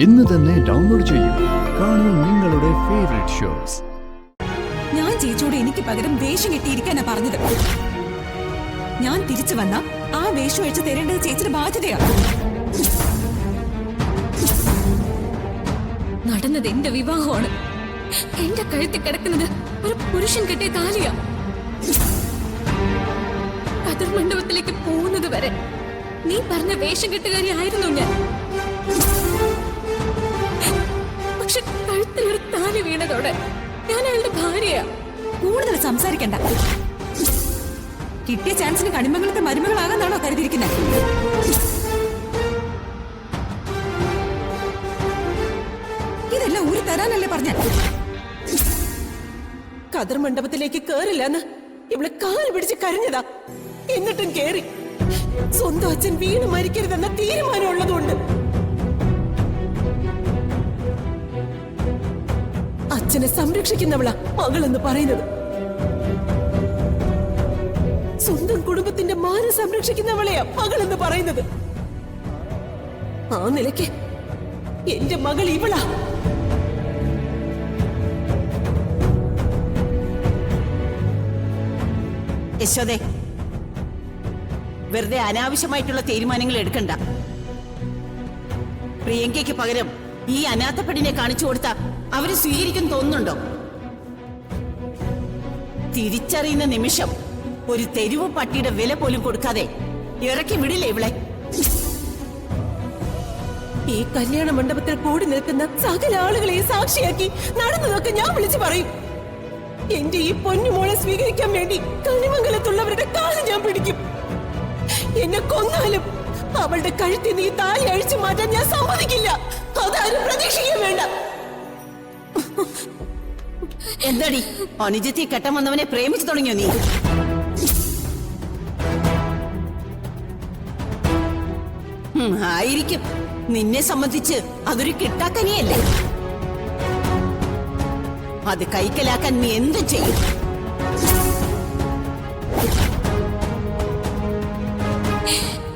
ഇന്ന് തന്നെ ഡൗൺലോഡ് ചെയ്യൂ. കാണൂ നിങ്ങളുടെ ഫേവറേറ്റ് ഷോസ്. ഞാൻ ചേച്ചിയോട് എനിക്ക് പകരം വേഷം കെട്ടിയിരിക്കാനാ പറഞ്ഞത്. ഞാൻ തിരിച്ചു വന്ന ആ വേഷം അഴിച്ചു തരേണ്ടത് ചേച്ചിയുടെ ബാധ്യതയാണ്. നടന്നത് എന്റെ വിവാഹമാണ്. എന്റെ കഴുത്തിൽ കിടക്കുന്നത് ഒരു പുരുഷൻ കെട്ടിയ താലിയാ. കതിർ മണ്ഡപത്തിലേക്ക് പോകുന്നത് വരെ നീ പറഞ്ഞ വേഷം കെട്ടുകാരി ആയിരുന്നു ഞാൻ. പക്ഷെ കഴുത്തിലൊരു താലി വീണതോടെ ഞാൻ അയാളുടെ ഭാര്യയാ. കൂടുതൽ സംസാരിക്കണ്ട. കിട്ടിയ ചാൻസിന് കണിമംഗലത്തെ മരുമകളാകാന്നാണോ കരുതിയിരിക്കുന്നത്? ഇതെല്ലാം ഊരി തരാനല്ലേ പറഞ്ഞ? കതിർ മണ്ഡപത്തിലേക്ക് കേറില്ലെന്ന് ഇവിടെ കാൽ പിടിച്ച് കരഞ്ഞതാ. എന്നിട്ടും കേറി. സ്വന്തം അച്ഛൻ വീണ് മരിക്കരുതെന്ന തീരുമാനം ഉള്ളതുകൊണ്ട്. അച്ഛനെ സംരക്ഷിക്കുന്നവളാ മകളെന്ന് പറയുന്നത്. സ്വന്തം കുടുംബത്തിന്റെ മാനം സംരക്ഷിക്കുന്നവളെയാ മകളെന്ന് പറയുന്നത്. ആ നിലയ്ക്ക് എന്റെ മകൾ ഇവളാ. യശോദേ, വെറുതെ അനാവശ്യമായിട്ടുള്ള തീരുമാനങ്ങൾ എടുക്കണ്ട. പ്രിയങ്കയ്ക്ക് പകരം ഈ അനാഥപ്പെടിനെ കാണിച്ചു കൊടുത്ത അവര് സ്വീകരിക്കും തോന്നുന്നുണ്ടോ? തിരിച്ചറിയുന്ന നിമിഷം ഒരു തെരുവ് പട്ടിയുടെ വില പോലും കൊടുക്കാതെ ഇറക്കി വിടില്ലേ ഇവളെ? ഈ കല്യാണ മണ്ഡപത്തിൽ കൂടി നിൽക്കുന്ന സകല ആളുകളെ സാക്ഷിയാക്കി നടന്നതൊക്കെ ഞാൻ വിളിച്ചു പറയും. എന്റെ ഈ പൊന്നുമോളെ സ്വീകരിക്കാൻ വേണ്ടി കണിമംഗലത്തുള്ളവരുടെ കാല് ഞാൻ പിടിക്കും. എന്നെ കൊന്നാലും അവളുടെ കഴുത്തിൽ നീ താലി അഴിച്ചു മാറ്റാൻ ഞാൻ സമ്മതിക്കില്ല. അതാരും പ്രതീക്ഷിക്കാൻ വേണ്ട. എന്താടി അനുജത്തി കെട്ടം വന്നവനെ പ്രേമിച്ചു തുടങ്ങിയോ നീ? ആയിരിക്കും. നിന്നെ സംബന്ധിച്ച് അതൊരു കിട്ടാക്കനിയല്ലേ? അത് കൈക്കലാക്കാൻ നീ എന്തു ചെയ്യും?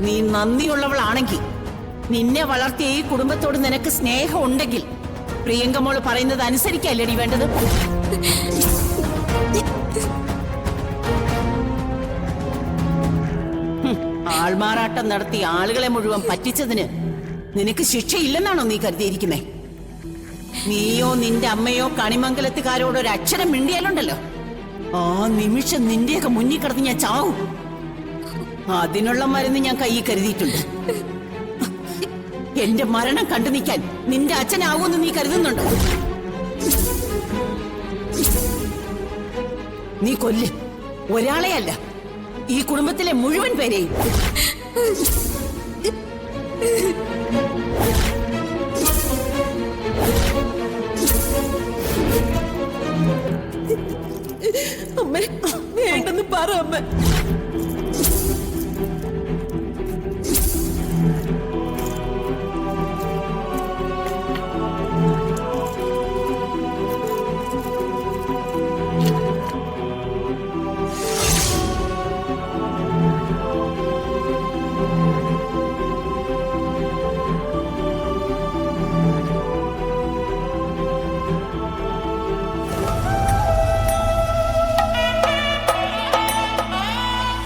നീ നന്ദിയുള്ളവളാണെങ്കിൽ, നിന്നെ വളർത്തിയ ഈ കുടുംബത്തോട് നിനക്ക് സ്നേഹം ഉണ്ടെങ്കിൽ പ്രിയങ്കമോള് പറയുന്നത് അനുസരിക്കല്ലേടി വേണ്ടത്? ആൾമാറാട്ടം നടത്തി ആളുകളെ മുഴുവൻ പറ്റിച്ചതിന് നിനക്ക് ശിക്ഷയില്ലെന്നാണോ നീ കരുതിയിരിക്കുന്നേ? നീയോ നിന്റെ അമ്മയോ കണിമംഗലത്തുകാരോട് ഒരു അക്ഷരം മിണ്ടിയാലുണ്ടല്ലോ, ആ നിമിഷം നിന്റെയൊക്കെ മുന്നിൽ കിടന്ന് ഞാൻ ചാവും. അതിനുള്ള മരുന്ന് ഞാൻ കൈ കരുതിയിട്ടുണ്ട്. എന്റെ മരണം കണ്ടു നിൽക്കാൻ നിന്റെ അച്ഛനാവൂന്ന് നീ കരുതുന്നുണ്ടോ? നീ കൊല്ല്. ഒരാളെയല്ല, ഈ കുടുംബത്തിലെ മുഴുവൻ പേരെയും.